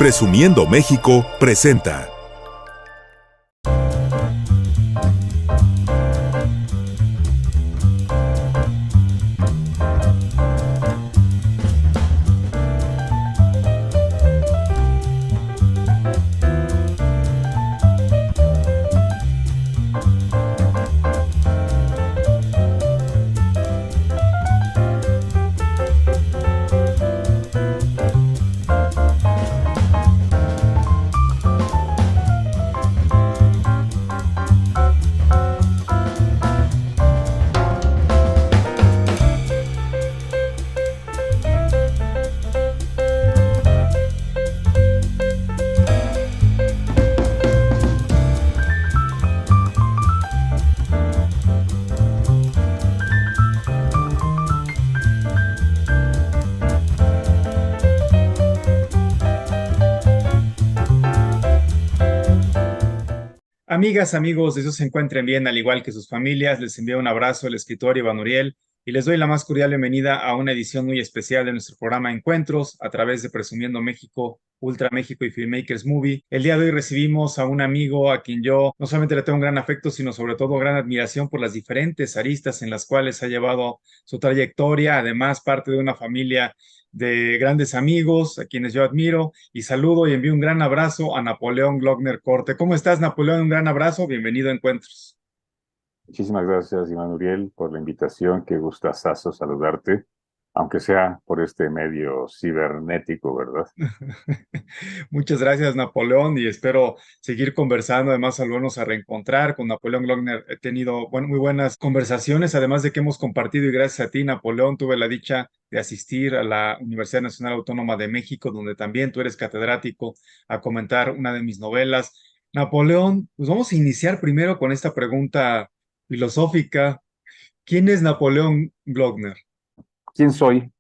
Presumiendo México presenta. Amigas, amigos, deseos se encuentren bien, al igual que sus familias. Les envío un abrazo el escritor Iván Uriel y les doy la más cordial bienvenida a una edición muy especial de nuestro programa Encuentros a través de Presumiendo México, Ultra México y Filmmakers Movie. El día de hoy recibimos a un amigo a quien yo no solamente le tengo un gran afecto, sino sobre todo gran admiración por las diferentes aristas en las cuales ha llevado su trayectoria, además parte de una familia de grandes amigos a quienes yo admiro y saludo y envío un gran abrazo a Napoleón Glockner Corte. ¿Cómo estás, Napoleón? Un gran abrazo, bienvenido a Encuentros. Muchísimas gracias, Iván Uriel, por la invitación. Qué gustazazo saludarte, aunque sea por este medio cibernético, ¿verdad? Muchas gracias, Napoleón, y espero seguir conversando, además volvernos a reencontrar. Con Napoleón Glockner he tenido muy buenas conversaciones, además de que hemos compartido, y gracias a ti, Napoleón, tuve la dicha de asistir a la Universidad Nacional Autónoma de México, donde también tú eres catedrático, a comentar una de mis novelas. Napoleón, pues vamos a iniciar primero con esta pregunta filosófica. ¿Quién es Napoleón Glockner? ¿Quién soy?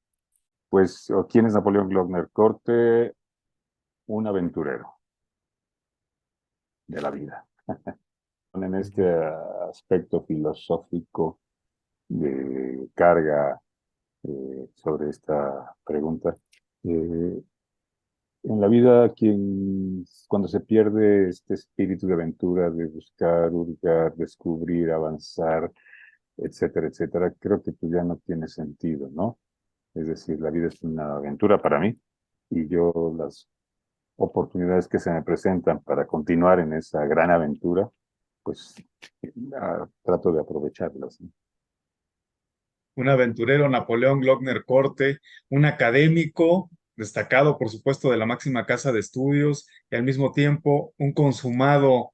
Pues, o ¿quién es Napoleón Glockner Corte? Un aventurero de la vida. En este aspecto filosófico de carga sobre esta pregunta, eh, en la vida, cuando se pierde este espíritu de aventura, de buscar, hurgar, descubrir, avanzar, etcétera, etcétera, creo que pues ya no tiene sentido, ¿no? Es decir, la vida es una aventura para mí y yo las oportunidades que se me presentan para continuar en esa gran aventura, pues trato de aprovecharlas, ¿no? Un aventurero, Napoleón Glockner Corte, un académico destacado, por supuesto, de la máxima casa de estudios y al mismo tiempo un consumado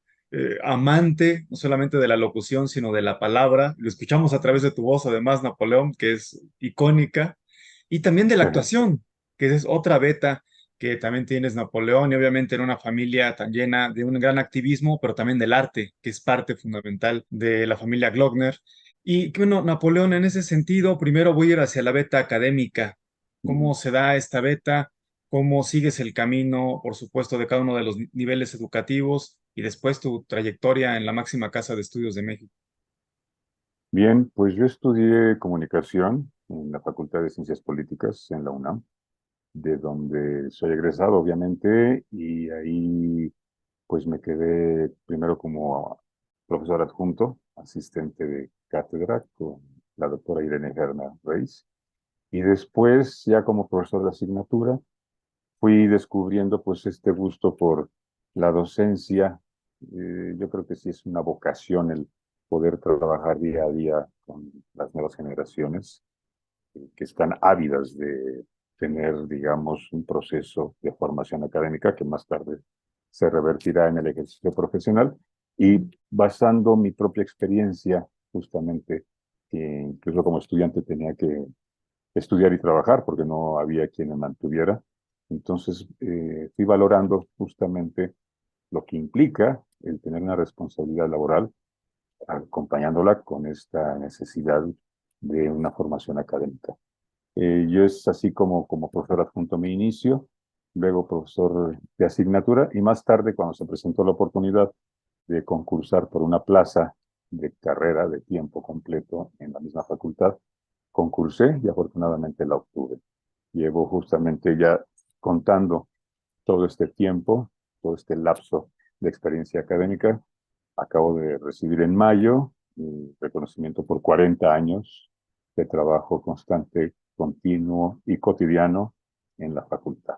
amante, no solamente de la locución, sino de la palabra. Lo escuchamos a través de tu voz, además, Napoleón, que es icónica, y también de la actuación, que es otra beta que también tienes, Napoleón, y obviamente en una familia tan llena de un gran activismo, pero también del arte, que es parte fundamental de la familia Glockner. Y bueno, Napoleón, en ese sentido, primero voy a ir hacia la beta académica. ¿Cómo se da esta beta? ¿Cómo sigues el camino, por supuesto, de cada uno de los niveles educativos y después tu trayectoria en la máxima casa de estudios de México? Bien, pues yo estudié comunicación en la Facultad de Ciencias Políticas en la UNAM, de donde soy egresado, obviamente, y ahí pues me quedé primero como profesor adjunto, asistente de cátedra con la doctora Irene Gerna Reis, y después ya como profesor de asignatura fui descubriendo pues este gusto por la docencia. Yo creo que sí es una vocación el poder trabajar día a día con las nuevas generaciones que están ávidas de tener, digamos, un proceso de formación académica que más tarde se revertirá en el ejercicio profesional y basando mi propia experiencia, justamente, que incluso como estudiante tenía que estudiar y trabajar porque no había quien me mantuviera. Entonces, fui valorando justamente lo que implica el tener una responsabilidad laboral, acompañándola con esta necesidad de una formación académica. Yo es así como profesor adjunto mi inicio, luego profesor de asignatura y más tarde cuando se presentó la oportunidad de concursar por una plaza de carrera de tiempo completo en la misma facultad, concursé y afortunadamente la obtuve. Llevo justamente ya contando todo este tiempo, todo este lapso de experiencia académica. Acabo de recibir en mayo mi reconocimiento por 40 años de trabajo constante, continuo y cotidiano en la facultad.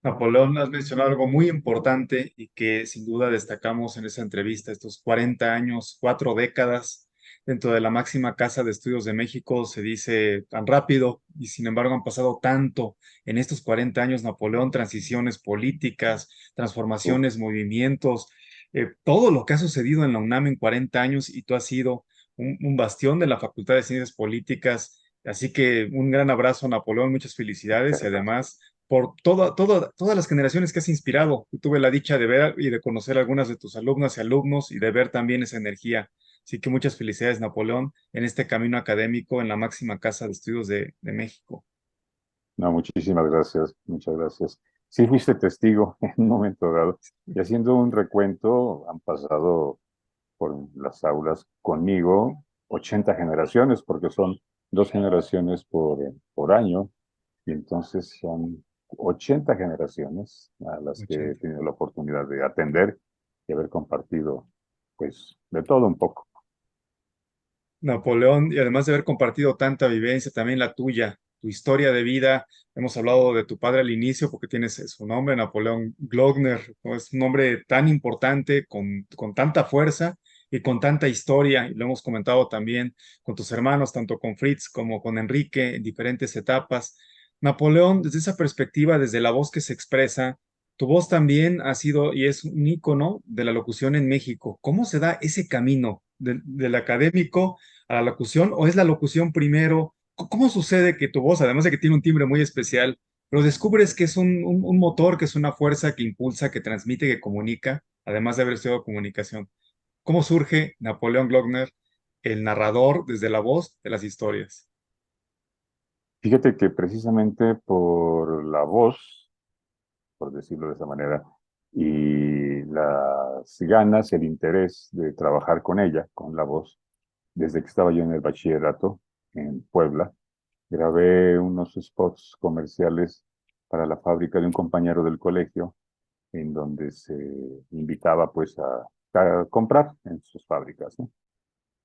Napoleón, has mencionado algo muy importante y que sin duda destacamos en esa entrevista, estos 40 años, 4 décadas dentro de la máxima casa de estudios de México, se dice tan rápido y sin embargo han pasado tanto en estos 40 años, Napoleón, transiciones políticas, Uf, transformaciones, movimientos, todo lo que ha sucedido en la UNAM en 40 años y tú has sido un bastión de la Facultad de Ciencias Políticas. Así que un gran abrazo, Napoleón, muchas felicidades y muchas gracias. además por todas las generaciones que has inspirado. Yo tuve la dicha de ver y de conocer algunas de tus alumnas y alumnos y de ver también esa energía. Así que muchas felicidades, Napoleón, en este camino académico en la máxima casa de estudios de México. No, muchísimas gracias, muchas gracias. Sí, fuiste testigo en un momento dado. Y haciendo un recuento, han pasado por las aulas conmigo 80 generaciones, porque son 2 generaciones por año, y entonces son 80 generaciones a las que he 80. tenido la oportunidad de atender y haber compartido, pues, de todo un poco. Napoleón, y además de haber compartido tanta vivencia, también la tuya, tu historia de vida. Hemos hablado de tu padre al inicio porque tienes su nombre, Napoleón Glockner, ¿no? Es un nombre tan importante, con tanta fuerza y con tanta historia. Y lo hemos comentado también con tus hermanos, tanto con Fritz como con Enrique, en diferentes etapas. Napoleón, desde esa perspectiva, desde la voz que se expresa, tu voz también ha sido y es un ícono de la locución en México. ¿Cómo se da ese camino del académico a la locución o es la locución primero? ¿Cómo sucede que tu voz, además de que tiene un timbre muy especial, pero descubres que es un motor, que es una fuerza que impulsa, que transmite, que comunica, además de haber estudiado comunicación? ¿Cómo surge Napoleón Glockner, el narrador desde la voz de las historias? Fíjate que precisamente por la voz, por decirlo de esa manera, y las ganas, el interés de trabajar con ella, con la voz, desde que estaba yo en el bachillerato en Puebla, grabé unos spots comerciales para la fábrica de un compañero del colegio, en donde se invitaba pues a comprar en sus fábricas, ¿no?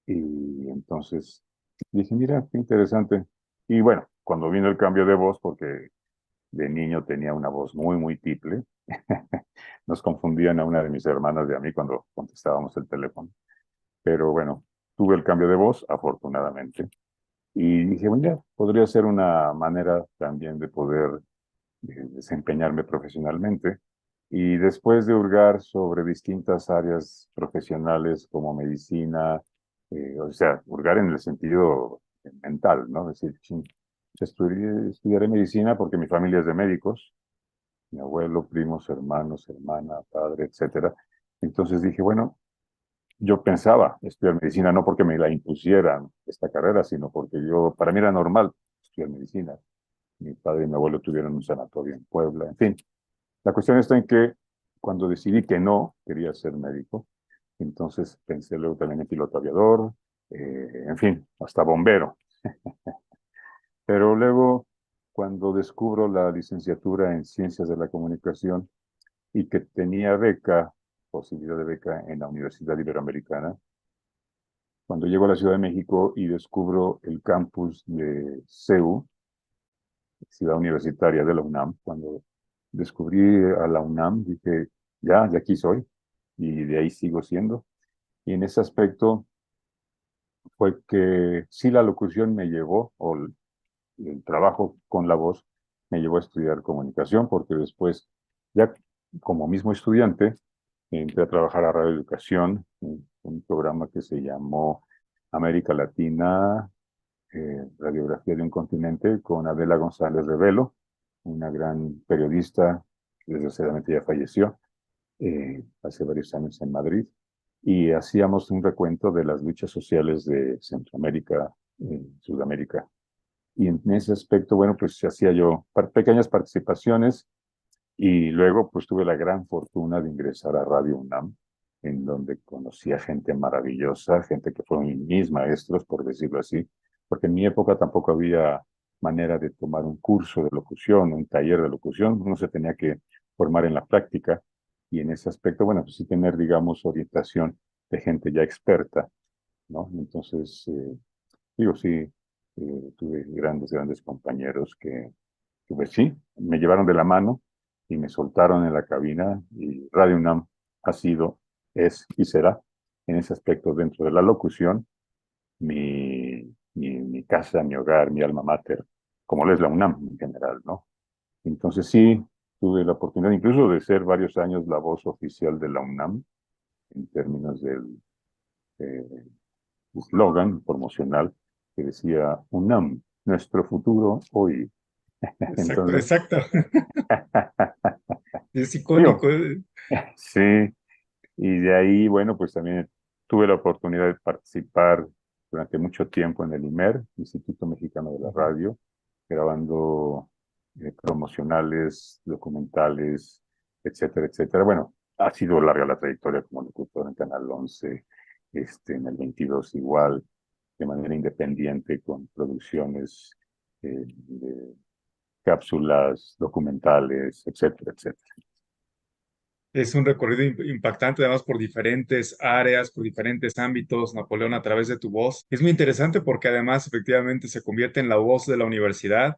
Y entonces dije, mira, qué interesante. Y bueno, cuando vino el cambio de voz, porque de niño tenía una voz muy, muy tiple, nos confundían a una de mis hermanas y a mí cuando contestábamos el teléfono. Pero bueno, tuve el cambio de voz, afortunadamente. Y dije, bueno, ya, podría ser una manera también de poder desempeñarme profesionalmente. Y después de hurgar sobre distintas áreas profesionales como medicina, o sea, hurgar en el sentido mental, ¿no? Es decir, "Chin, estudiaré medicina porque mi familia es de médicos, mi abuelo, primos, hermanos, hermana, padre, etcétera. Entonces dije, bueno, yo pensaba estudiar medicina no porque me la impusieran esta carrera, sino porque para mí era normal estudiar medicina. Mi padre y mi abuelo tuvieron un sanatorio en Puebla, en fin. La cuestión está en que cuando decidí que no quería ser médico, entonces pensé luego también en piloto aviador, en fin, hasta bombero. Pero luego, cuando descubro la licenciatura en Ciencias de la Comunicación y que tenía beca, posibilidad de beca en la Universidad Iberoamericana, cuando llego a la Ciudad de México y descubro el campus de CEU, Ciudad Universitaria de la UNAM, cuando descubrí a la UNAM, dije, ya, de aquí soy, y de ahí sigo siendo. Y en ese aspecto fue que sí la locución me llevó, o el trabajo con la voz, me llevó a estudiar comunicación, porque después, ya como mismo estudiante, entré a trabajar a Radio Educación, en un programa que se llamó América Latina, Radiografía de un Continente, con Adela González Revelo, una gran periodista, que desgraciadamente ya falleció hace varios años en Madrid, y hacíamos un recuento de las luchas sociales de Centroamérica, Sudamérica. Y en ese aspecto, bueno, pues hacía yo pequeñas participaciones y luego pues tuve la gran fortuna de ingresar a Radio UNAM, en donde conocí a gente maravillosa, gente que fueron mis maestros, por decirlo así, porque en mi época tampoco había manera de tomar un curso de locución, un taller de locución, uno se tenía que formar en la práctica y en ese aspecto, bueno, pues sí tener, digamos, orientación de gente ya experta, ¿no? Entonces, digo, sí, tuve grandes compañeros que, pues sí, me llevaron de la mano y me soltaron en la cabina y Radio UNAM ha sido, es y será en ese aspecto dentro de la locución mi casa, mi hogar, mi alma mater, como lo es la UNAM en general, ¿no? Entonces sí, tuve la oportunidad incluso de ser varios años la voz oficial de la UNAM en términos del eh, eslogan promocional que decía UNAM, nuestro futuro hoy. Exacto, Entonces, exacto. Es digo, icónico. sí, y de ahí, bueno, pues también tuve la oportunidad de participar durante mucho tiempo en el IMER, Instituto Mexicano de la Ujú. Radio, grabando promocionales, documentales, etcétera, etcétera. Bueno, ha sido larga la trayectoria como locutor en Canal 11, en el 22 igual, de manera independiente, con producciones de cápsulas, documentales, etcétera, etcétera. Es un recorrido impactante, además por diferentes áreas, por diferentes ámbitos, Napoleón, a través de tu voz. Es muy interesante porque además efectivamente se convierte en la voz de la universidad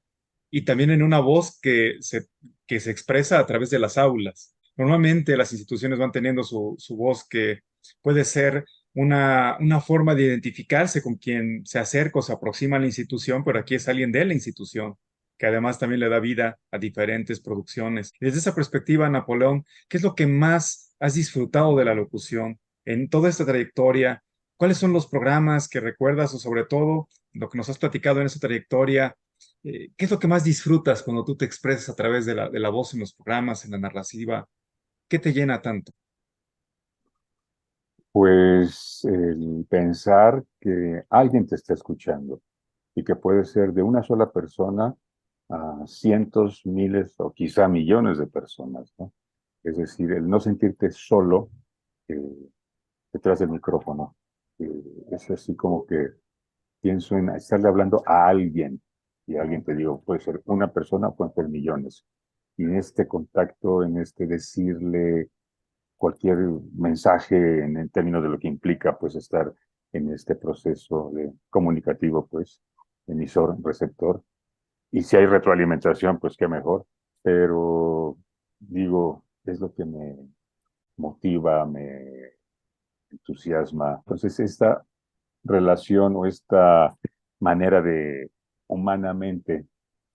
y también en una voz que se expresa a través de las aulas. Normalmente las instituciones van teniendo su voz que puede ser una forma de identificarse con quien se acerca o se aproxima a la institución, pero aquí es alguien de la institución, que además también le da vida a diferentes producciones. Desde esa perspectiva, Napoleón, ¿qué es lo que más has disfrutado de la locución en toda esta trayectoria? ¿Cuáles son los programas que recuerdas o sobre todo lo que nos has platicado en esa trayectoria? ¿Qué es lo que más disfrutas cuando tú te expresas a través de la voz en los programas, en la narrativa? ¿Qué te llena tanto? Pues el pensar que alguien te está escuchando y que puede ser de una sola persona a cientos, miles o quizá millones de personas, ¿no? Es decir, el no sentirte solo eh, detrás del micrófono. Es así como que pienso en estarle hablando a alguien y alguien te digo, puede ser una persona, pueden ser millones. Y en este contacto, en este decirle cualquier mensaje en términos de lo que implica pues estar en este proceso de comunicativo, pues emisor, receptor. Y si hay retroalimentación, pues qué mejor. Pero digo, es lo que me motiva, me entusiasma. Entonces, esta relación o esta manera de humanamente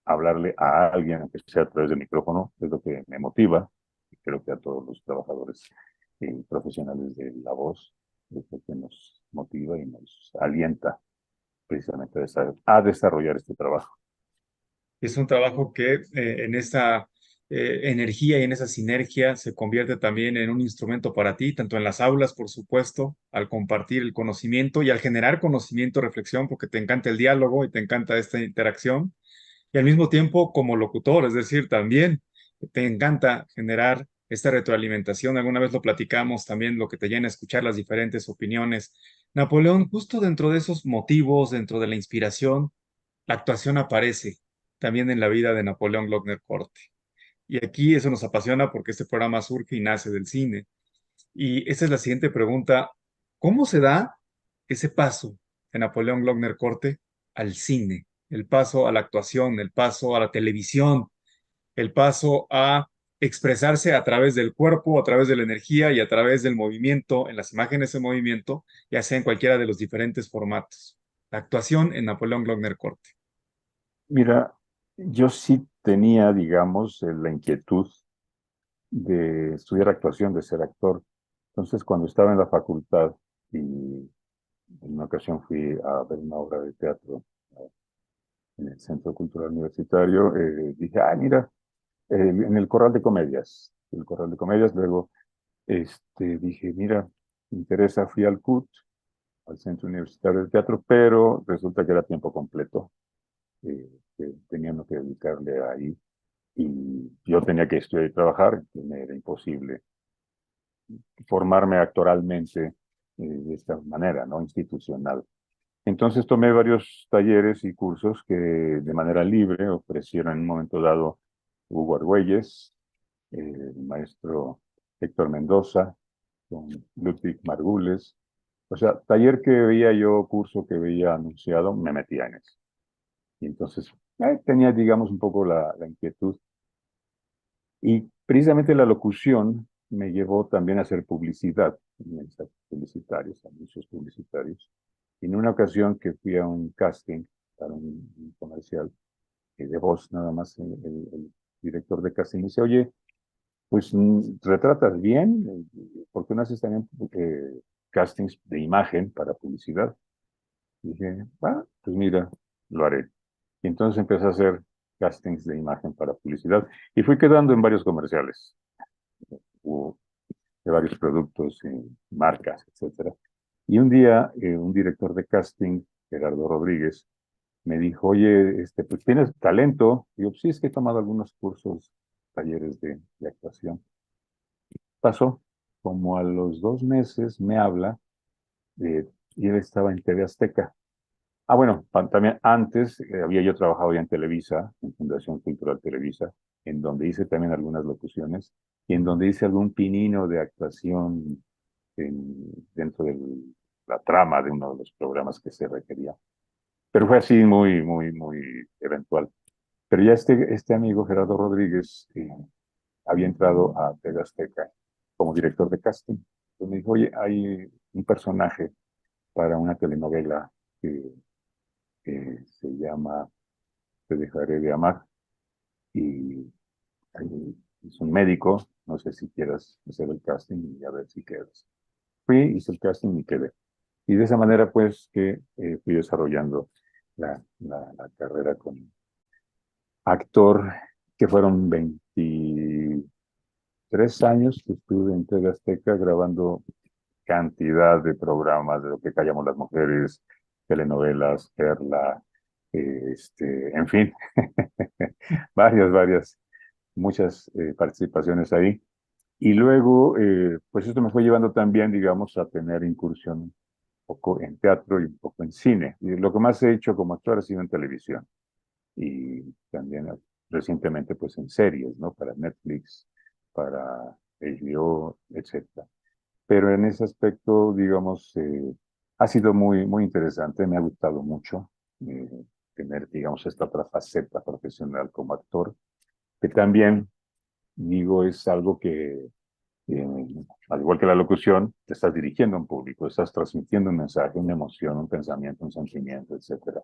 hablarle a alguien, aunque sea a través del micrófono, es lo que me motiva. Y creo que a todos los trabajadores y profesionales de la voz, es lo que nos motiva y nos alienta precisamente a desarrollar este trabajo. Es un trabajo que en esa energía y en esa sinergia se convierte también en un instrumento para ti, tanto en las aulas, por supuesto, al compartir el conocimiento y al generar conocimiento, reflexión, porque te encanta el diálogo y te encanta esta interacción, y al mismo tiempo como locutor, es decir, también te encanta generar esta retroalimentación. Alguna vez lo platicamos también, lo que te llena escuchar las diferentes opiniones. Napoleón, justo dentro de esos motivos, dentro de la inspiración, la actuación aparece también en la vida de Napoleón Glockner Corte. Y aquí eso nos apasiona porque este programa surge y nace del cine. Y esta es la siguiente pregunta. ¿Cómo se da ese paso de Napoleón Glockner Corte al cine? El paso a la actuación, el paso a la televisión, el paso a expresarse a través del cuerpo, a través de la energía y a través del movimiento, en las imágenes en movimiento, ya sea en cualquiera de los diferentes formatos. La actuación en Napoleón Glockner Corte. Mira, yo sí tenía, digamos, la inquietud de estudiar actuación, de ser actor. Entonces, cuando estaba en la facultad y en una ocasión fui a ver una obra de teatro en el Centro Cultural Universitario, dije, ah, mira, en el Corral de Comedias, luego dije, mira, me interesa, fui al CUT, al Centro Universitario de Teatro, pero resulta que era tiempo completo, que teníamos que dedicarle ahí, y yo tenía que estudiar y trabajar, que me era imposible formarme actoralmente de esta manera, ¿no? Institucional. Entonces tomé varios talleres y cursos que de manera libre ofrecieron en un momento dado Hugo Argüelles, el maestro Héctor Mendoza, con Ludwig Margules. O sea, taller que veía yo, curso que veía anunciado, me metía en eso. Y entonces tenía, digamos, un poco la inquietud. Y precisamente la locución me llevó también a hacer publicidad, mensajes publicitarios, anuncios publicitariy en una ocasión que fui a un casting para un comercial de voz, nada más, el director de casting me dice, oye, pues retratas bien, ¿por qué no haces también castings de imagen para publicidad? Y dije, pues mira, lo haré. Y entonces empecé a hacer castings de imagen para publicidad y fui quedando en varios comerciales, hubo de varios productos, marcas, etcétera. Y un día, un director de casting, Gerardo Rodríguez, me dijo, oye, pues tienes talento. Y yo, sí, es que he tomado algunos cursos, talleres de actuación. Pasó, como a los 2 meses me habla, y él estaba en TV Azteca. Bueno, también antes había yo trabajado ya en Televisa, en Fundación Cultural Televisa, en donde hice también algunas locuciones y en donde hice algún pinino de actuación dentro de la trama de uno de los programas que se requería. Pero fue así muy, muy, muy eventual. Pero ya este amigo, Gerardo Rodríguez, había entrado a TV Azteca como director de casting. Entonces me dijo, oye, hay un personaje para una telenovela que se llama Te dejaré de amar. Y es un médico, no sé si quieras hacer el casting y a ver si quedas. Fui, hice el casting y quedé. Y de esa manera, pues, que fui desarrollando la carrera con actor, que fueron 23 años que estuve en TV Azteca grabando cantidad de programas de lo que callamos las mujeres, telenovelas, Perla, en fin, varias, muchas participaciones ahí. Y luego, pues esto me fue llevando también, digamos, a tener incursión un poco en teatro y un poco en cine. Y lo que más he hecho como actor ha sido en televisión y también recientemente pues en series, ¿no? Para Netflix, para HBO, etcétera. Pero en ese aspecto, digamos, ha sido muy, muy interesante, me ha gustado mucho eh, tener, digamos, esta otra faceta profesional como actor, que también, digo, es algo que al igual que la locución, te estás dirigiendo a un público, estás transmitiendo un mensaje, una emoción, un pensamiento, un sentimiento, etcétera.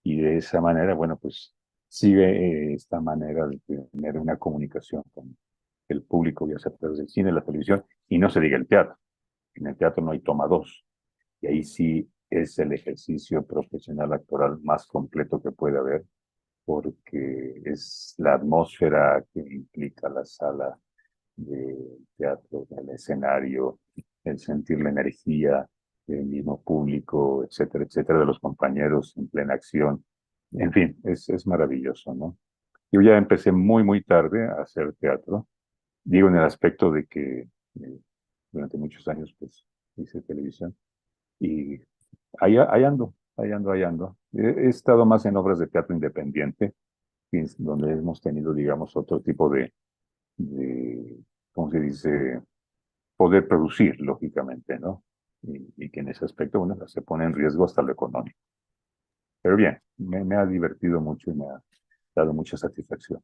Y de esa manera, bueno, pues sigue esta manera de tener una comunicación con el público, ya sea a través del cine, la televisión, y no se diga el teatro. En el teatro no hay toma dos, y ahí sí es el ejercicio profesional actoral más completo que puede haber, porque es la atmósfera que implica la sala de teatro, del escenario, el sentir la energía del mismo público, etcétera, etcétera, de los compañeros en plena acción. En fin, es maravilloso, ¿no? Yo ya empecé muy, muy tarde a hacer teatro. Digo en el aspecto de que durante muchos años, pues, hice televisión. Y ahí ando, ahí ando, ahí ando. He estado más en obras de teatro independiente, donde hemos tenido, digamos, otro tipo de ¿cómo se dice? Poder producir, lógicamente, ¿no? Y que en ese aspecto, bueno, se pone en riesgo hasta lo económico. Pero bien, me ha divertido mucho y me ha dado mucha satisfacción.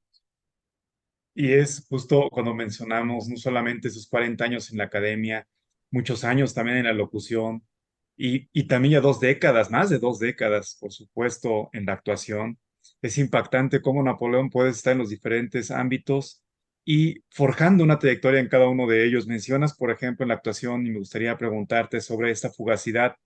Y es justo cuando mencionamos no solamente sus 40 años en la academia, muchos años también en la locución y también ya 2 décadas, más de 2 décadas, por supuesto, en la actuación. Es impactante cómo Napoleón puede estar en los diferentes ámbitos y forjando una trayectoria en cada uno de ellos. Mencionas, por ejemplo, en la actuación y me gustaría preguntarte sobre esta fugacidad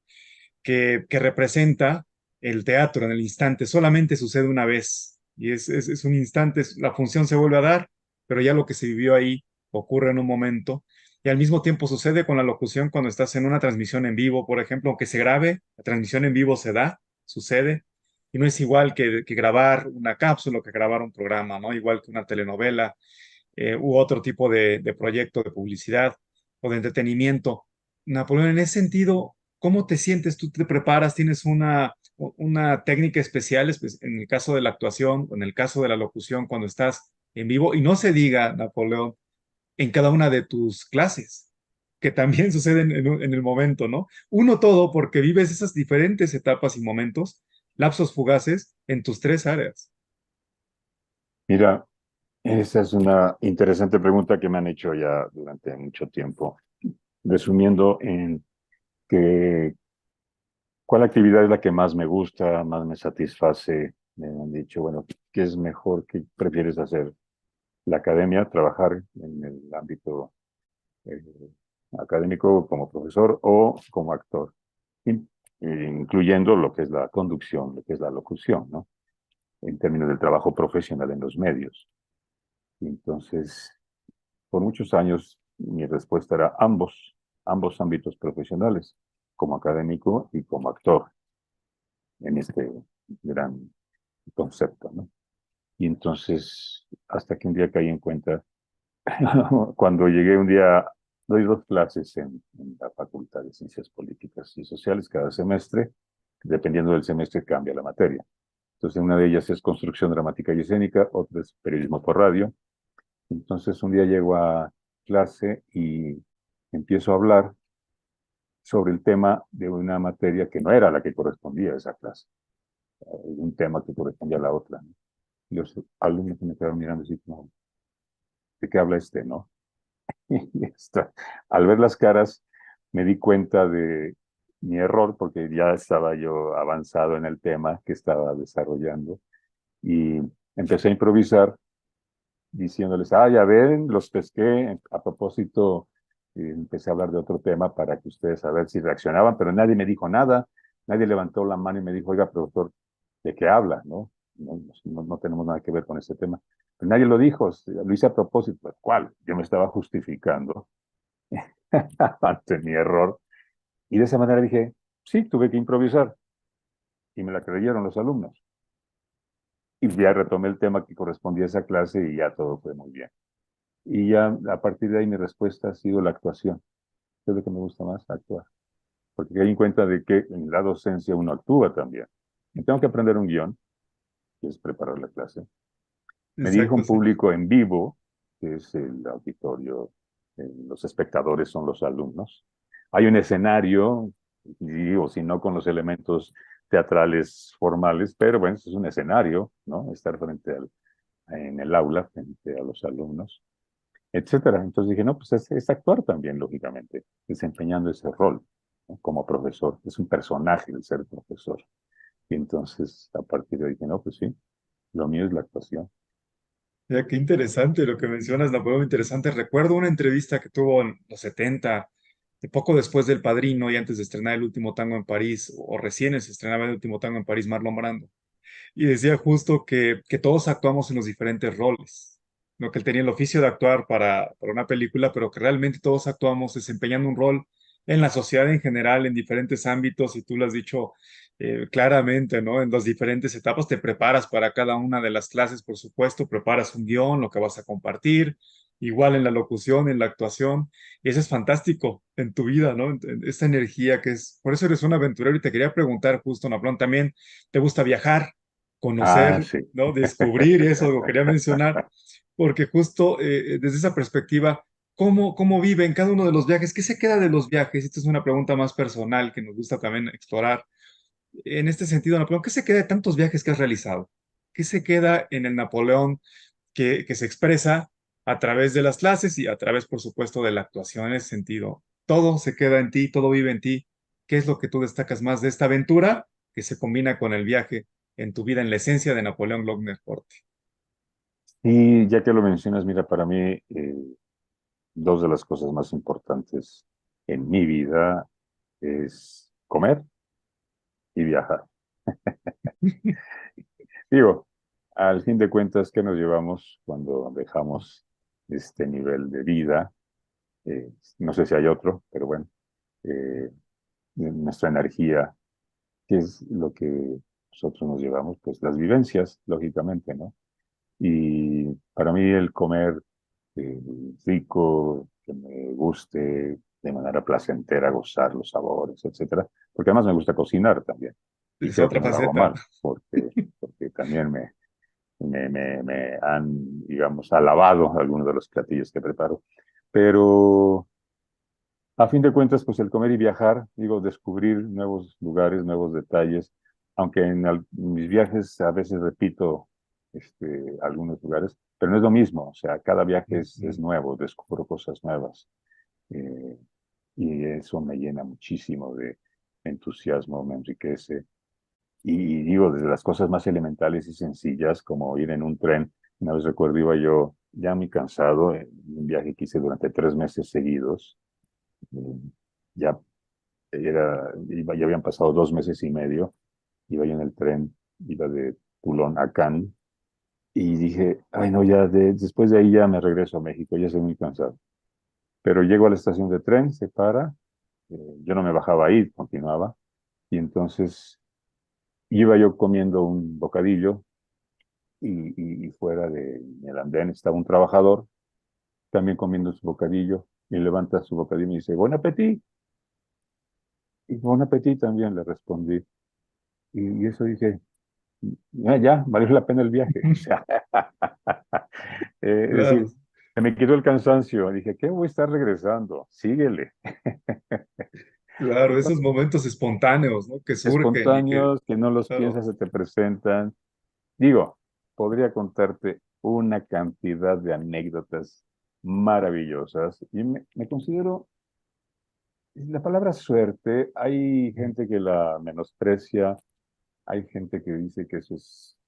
que representa el teatro en el instante. Solamente sucede una vez y es un instante, la función se vuelve a dar, pero ya lo que se vivió ahí ocurre en un momento. Y al mismo tiempo sucede con la locución cuando estás en una transmisión en vivo, por ejemplo, aunque se grabe, la transmisión en vivo se da, sucede. Y no es igual que grabar una cápsula o que grabar un programa, ¿no? Igual que una telenovela u otro tipo de proyecto de publicidad o de entretenimiento. Napoleón, en ese sentido, ¿Cómo te sientes? ¿Tú te preparas? ¿Tienes una técnica especial en el caso de la actuación, o en el caso de la locución, cuando estás en vivo? Y no se diga, Napoleón, en cada una de tus clases, que también suceden en el momento, ¿no? Uno todo porque vives esas diferentes etapas y momentos, lapsos fugaces en tus tres áreas. Mira, esa es una interesante pregunta que me han hecho ya durante mucho tiempo, resumiendo en que cuál actividad es la que más me gusta, más me satisface. Me han dicho, bueno, ¿qué es mejor? ¿Qué prefieres hacer? La academia, trabajar en el ámbito eh, académico como profesor o como actor, incluyendo lo que es la conducción, lo que es la locución, ¿no? En términos del trabajo profesional en los medios. Y entonces, por muchos años, mi respuesta era ambos ámbitos profesionales, como académico y como actor, en este gran concepto, ¿no? Y entonces, hasta que un día caí en cuenta, cuando llegué un día, doy dos clases en la Facultad de Ciencias Políticas y Sociales cada semestre, dependiendo del semestre cambia la materia. Entonces, una de ellas es construcción dramática y escénica, otra es periodismo por radio. Entonces, un día llego a clase y empiezo a hablar sobre el tema de una materia que no era la que correspondía a esa clase, un tema que correspondía a la otra, ¿no? Y los alumnos me quedaron mirando así como, ¿de qué habla este, no? Y al ver las caras, me di cuenta de mi error, porque ya estaba yo avanzado en el tema que estaba desarrollando, y empecé a improvisar diciéndoles, ah, ya ven, los pesqué. A propósito, empecé a hablar de otro tema para que ustedes a ver si reaccionaban, pero nadie me dijo nada, nadie levantó la mano y me dijo, oiga, profesor, ¿de qué habla? No tenemos nada que ver con este tema. Pero nadie lo dijo, lo hice a propósito. ¿Cuál? Yo me estaba justificando ante mi error. Y de esa manera dije, sí, tuve que improvisar. Y me la creyeron los alumnos. Y ya retomé el tema que correspondía a esa clase y ya todo fue muy bien. Y ya a partir de ahí mi respuesta ha sido la actuación. ¿Qué es lo que me gusta más? Actuar. Porque hay en cuenta de que en la docencia uno actúa también. Y tengo que aprender un guión, que es preparar la clase. Me dirijo a Exacto, un sí. público en vivo, que es el auditorio, los espectadores son los alumnos. Hay un escenario, o si no con los elementos teatrales formales, pero bueno, es un escenario, ¿no? Estar en el aula, frente a los alumnos, etcétera. Entonces dije, no, pues es actuar también, lógicamente, desempeñando ese rol, ¿no? Como profesor. Es un personaje el ser profesor. Y entonces, a partir de ahí dije, no, pues sí, lo mío es la actuación. Mira, qué interesante lo que mencionas, Napoleón, interesante. Recuerdo una entrevista que tuvo en los 70, de poco después del Padrino y antes de estrenar El Último Tango en París, o recién se estrenaba El Último Tango en París, Marlon Brando. Y decía justo que todos actuamos en los diferentes roles, ¿no? Que él tenía el oficio de actuar para una película, pero que realmente todos actuamos desempeñando un rol en la sociedad en general, en diferentes ámbitos, y tú lo has dicho claramente, ¿no? En las diferentes etapas te preparas para cada una de las clases, por supuesto, preparas un guión, lo que vas a compartir, igual en la locución, en la actuación, y eso es fantástico en tu vida, ¿no? Esta energía que es, por eso eres un aventurero, y te quería preguntar justo, Napoleón, también, ¿te gusta viajar? Ah, Conocer, sí. ¿no? Descubrir, y eso lo quería mencionar, porque justo desde esa perspectiva, ¿cómo vive en cada uno de los viajes? ¿Qué se queda de los viajes? Esta es una pregunta más personal que nos gusta también explorar. En este sentido, Napoleón, ¿qué se queda de tantos viajes que has realizado? ¿Qué se queda en el Napoleón que se expresa a través de las clases y a través, por supuesto, de la actuación en ese sentido? Todo se queda en ti, todo vive en ti. ¿Qué es lo que tú destacas más de esta aventura que se combina con el viaje en tu vida, en la esencia de Napoleón Lochner Corte? Y ya que lo mencionas, mira, para mí, dos de las cosas más importantes en mi vida es comer y viajar. Digo, al fin de cuentas, ¿qué nos llevamos cuando dejamos este nivel de vida? No sé si hay otro, pero bueno, eh, nuestra energía, ¿qué es lo que nosotros nos llevamos? Pues las vivencias, lógicamente, ¿no? Y para mí el comer rico, que me guste, de manera placentera, gozar los sabores, etcétera, porque además me gusta cocinar también, y Es creo que otra no lo hago faceta. mal, porque también me han, digamos, alabado algunos de los platillos que preparo. Pero a fin de cuentas, pues el comer y viajar, digo, descubrir nuevos lugares, nuevos detalles, aunque mis viajes a veces repito algunos lugares, pero no es lo mismo, o sea, cada viaje es Ujú. nuevo, descubro cosas nuevas, eh, y eso me llena muchísimo de entusiasmo, me enriquece. Y digo, desde las cosas más elementales y sencillas, como ir en un tren. Una vez recuerdo, iba yo ya muy cansado, en un viaje que hice durante 3 meses seguidos. eh, Ya ya habían pasado 2 meses y medio. Iba yo en el tren, iba de Toulon a Cannes, y dije, ay no, ya después de ahí ya me regreso a México, ya estoy muy cansado. Pero llego a la estación de tren, se para, yo no me bajaba ahí, continuaba, y entonces iba yo comiendo un bocadillo, y fuera del andén estaba un trabajador también comiendo su bocadillo, y levanta su bocadillo y me dice, buen apetito. Y buen apetito también le respondí. Y eso dije, ya, valió la pena el viaje. O sea, es Claro, decir, se me quitó el cansancio. Dije, ¿qué voy a estar regresando? Síguele. claro, esos momentos espontáneos, ¿no? Que surgen y que, Espontáneos, que no los claro, piensas, se te presentan. Digo, podría contarte una cantidad de anécdotas maravillosas, y me considero, la palabra suerte, hay gente que la menosprecia, hay gente que dice que eso es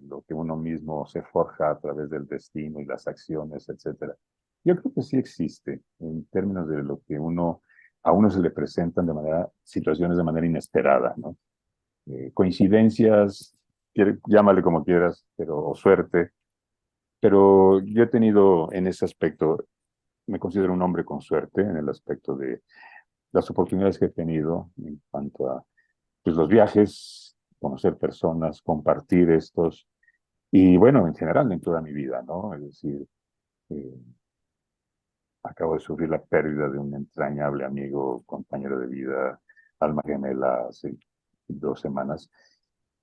lo que uno mismo se forja a través del destino y las acciones, etcétera. Yo creo que sí existe en términos de lo que a uno se le presentan situaciones de manera inesperada, ¿no? Coincidencias, llámale como quieras, o suerte. Pero yo he tenido en ese aspecto, me considero un hombre con suerte en el aspecto de las oportunidades que he tenido en cuanto a, pues, los viajes, conocer personas, compartir estos, y bueno, en general en toda mi vida, ¿no? Es decir, eh, acabo de sufrir la pérdida de un entrañable amigo, compañero de vida, alma gemela, hace 2 semanas.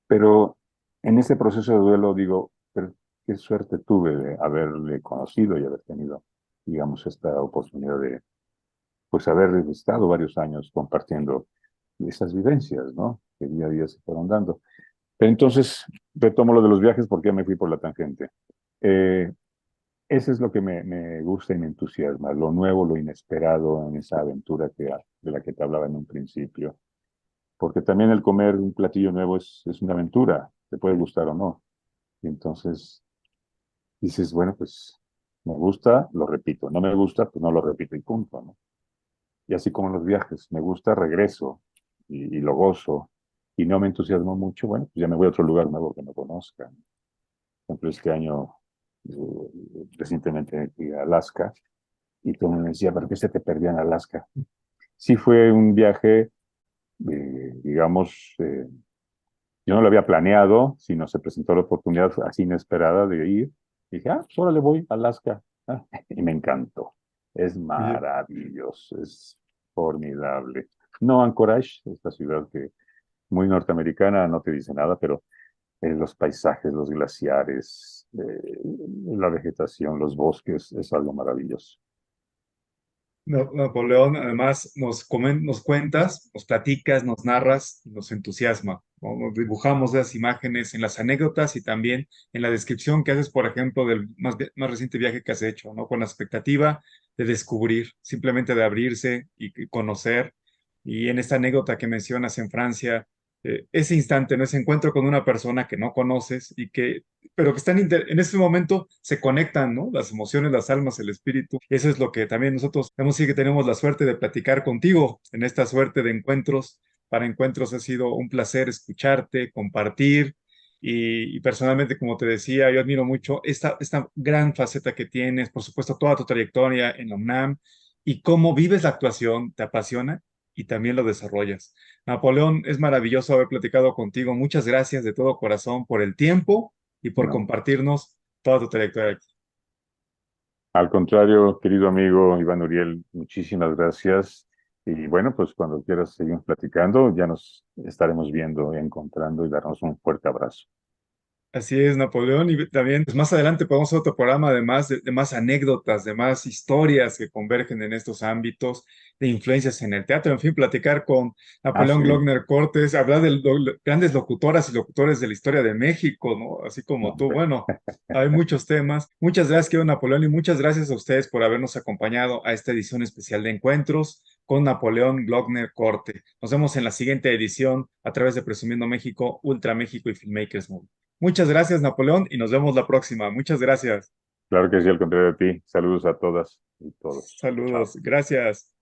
Pero en ese proceso de duelo digo, pero qué suerte tuve de haberle conocido y haber tenido, digamos, esta oportunidad de, pues, haber estado varios años compartiendo esas vivencias, ¿no? Que día a día se fueron dando. Pero entonces, retomo lo de los viajes porque ya me fui por la tangente. Eh, Eso es lo que me gusta y me entusiasma, lo nuevo, lo inesperado en esa aventura de la que te hablaba en un principio. Porque también el comer un platillo nuevo es una aventura, te puede gustar o no. Y entonces dices, bueno, pues me gusta, lo repito, no me gusta, pues no lo repito y punto, ¿no? Y así como en los viajes, me gusta, regreso y lo gozo, y no me entusiasmo mucho, bueno, pues ya me voy a otro lugar nuevo que no conozca. Por ejemplo, este año, recientemente fui a Alaska, y todo el mundo me decía, ¿por qué se te perdía en Alaska? Sí fue un viaje, digamos, yo no lo había planeado, sino se presentó la oportunidad así inesperada de ir. Y dije, pues ahora le voy a Alaska. Y me encantó. Es oye, maravilloso, es formidable. No Anchorage, esta ciudad que muy norteamericana, no te dice nada, pero los paisajes, los glaciares, la vegetación, los bosques, es algo maravilloso. Napoleón, además nos cuentas, nos platicas, nos narras, nos entusiasma, ¿no? Nos dibujamos esas imágenes en las anécdotas y también en la descripción que haces, por ejemplo, del más reciente viaje que has hecho, ¿no? Con la expectativa de descubrir, simplemente de abrirse y conocer. Y en esta anécdota que mencionas en Francia, ese instante, ¿no? Ese encuentro con una persona que no conoces pero que están en ese momento se conectan, ¿no? Las emociones, las almas, el espíritu. Eso es lo que también nosotros hemos sí que tenemos la suerte de platicar contigo en esta suerte de encuentros. Para encuentros ha sido un placer escucharte, compartir y personalmente, como te decía, yo admiro mucho esta gran faceta que tienes, por supuesto, toda tu trayectoria en la UNAM y cómo vives la actuación, te apasiona y también lo desarrollas. Napoleón, es maravilloso haber platicado contigo. Muchas gracias de todo corazón por el tiempo y por No, compartirnos toda tu trayectoria aquí. Al contrario, querido amigo Iván Uriel, muchísimas gracias. Y bueno, pues cuando quieras seguimos platicando, ya nos estaremos viendo, encontrando y darnos un fuerte abrazo. Así es, Napoleón, y también pues, más adelante podemos hacer otro programa de más anécdotas, de más historias que convergen en estos ámbitos de influencias en el teatro, en fin, platicar con Ah, Napoleón sí. Glockner Cortés, hablar de grandes locutoras y locutores de la historia de México, ¿no? Así No, como tú, hombre. bueno, hay muchos temas. Muchas gracias, querido Napoleón, y muchas gracias a ustedes por habernos acompañado a esta edición especial de Encuentros con Napoleón Glockner Corte. Nos vemos en la siguiente edición a través de Presumiendo México, Ultra México y Filmmakers Movie. Muchas gracias, Napoleón, y nos vemos la próxima. Muchas gracias. Claro que sí, al contrario de ti. Saludos a todas y todos. Chao. Saludos. Gracias.